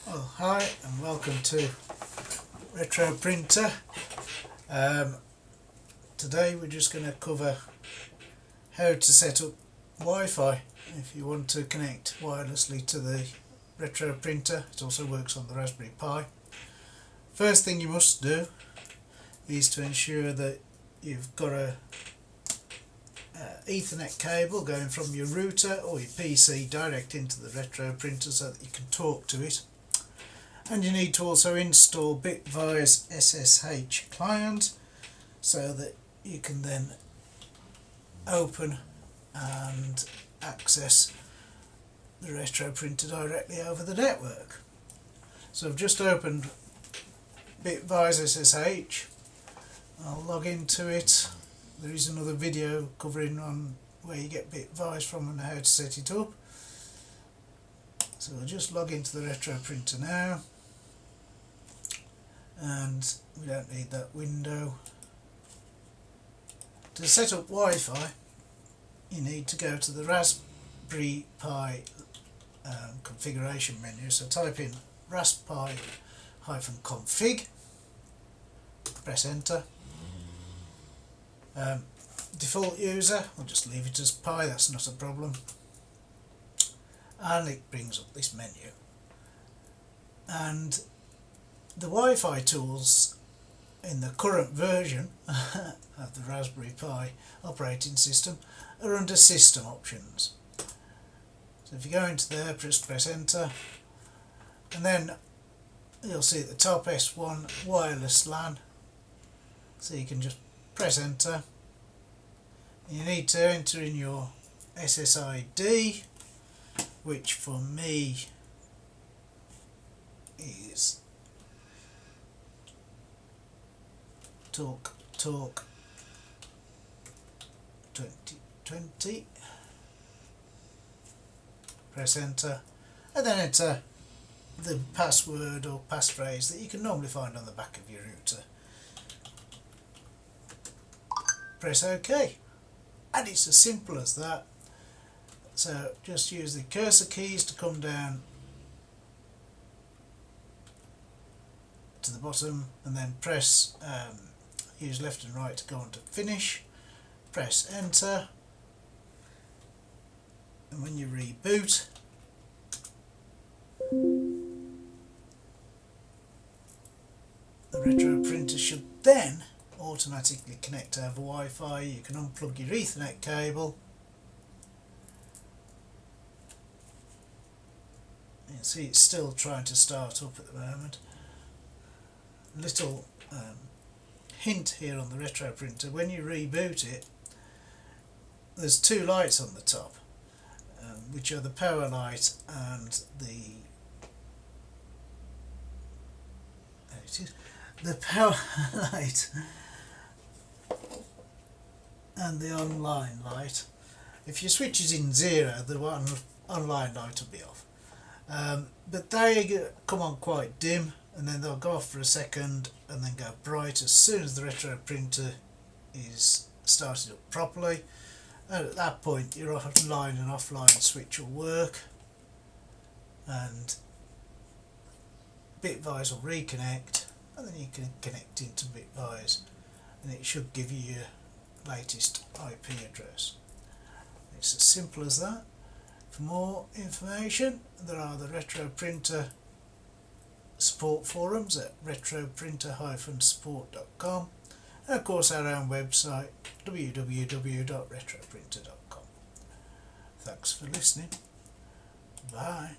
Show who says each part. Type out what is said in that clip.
Speaker 1: Well, hi and welcome to Retro Printer. Today we're just going to cover how to set up Wi-Fi if you want to connect wirelessly to the Retro Printer. It also works on the Raspberry Pi. First thing you must do is to ensure that you've got a Ethernet cable going from your router or your PC direct into the Retro Printer so that you can talk to it. And you need to also install Bitwire's SSH client so that you can then open and access the Retro Printer directly over the network. So I've just opened Bitwire's SSH. I'll log into it. There is another video covering on where you get Bitwire from and how to set it up. So I'll just log into the Retro Printer now. And we don't need that window. To set up Wi-Fi, you need to go to the Raspberry Pi configuration menu. So type in raspi-config, press enter. Default user, we'll just leave it as Pi, that's not a problem. And it brings up this menu. And the Wi-Fi tools in the current version of the Raspberry Pi operating system are under System Options. So if you go into there, press enter, and then you'll see at the top S1 Wireless LAN. So you can just press enter. You need to enter in your SSID, which for me is Talk 2020. Press enter and then enter the password or passphrase that you can normally find on the back of your router. Press OK, and it's as simple as that. So just use the cursor keys to come down to the bottom and then press use left and right to go on to finish. Press enter, and when you reboot, the Retro Printer should then automatically connect over Wi-Fi. You can unplug your Ethernet cable. You can see it's still trying to start up at the moment. Little hint here on the Retro Printer: when you reboot it, there's two lights on the top, which are the power light and the power light and the online light. If your switch is in zero, the online light will be off, but they come on quite dim, and then they'll go off for a second and then go bright as soon as the Retro Printer is started up properly. And at that point your online and offline switch will work, and Bitwire's will reconnect, and then you can connect into Bitwire's and it should give you your latest IP address. It's as simple as that. For more information, there are the Retro Printer support forums at retroprinter-support.com, and of course our own website www.retroprinter.com. Thanks for listening. Bye.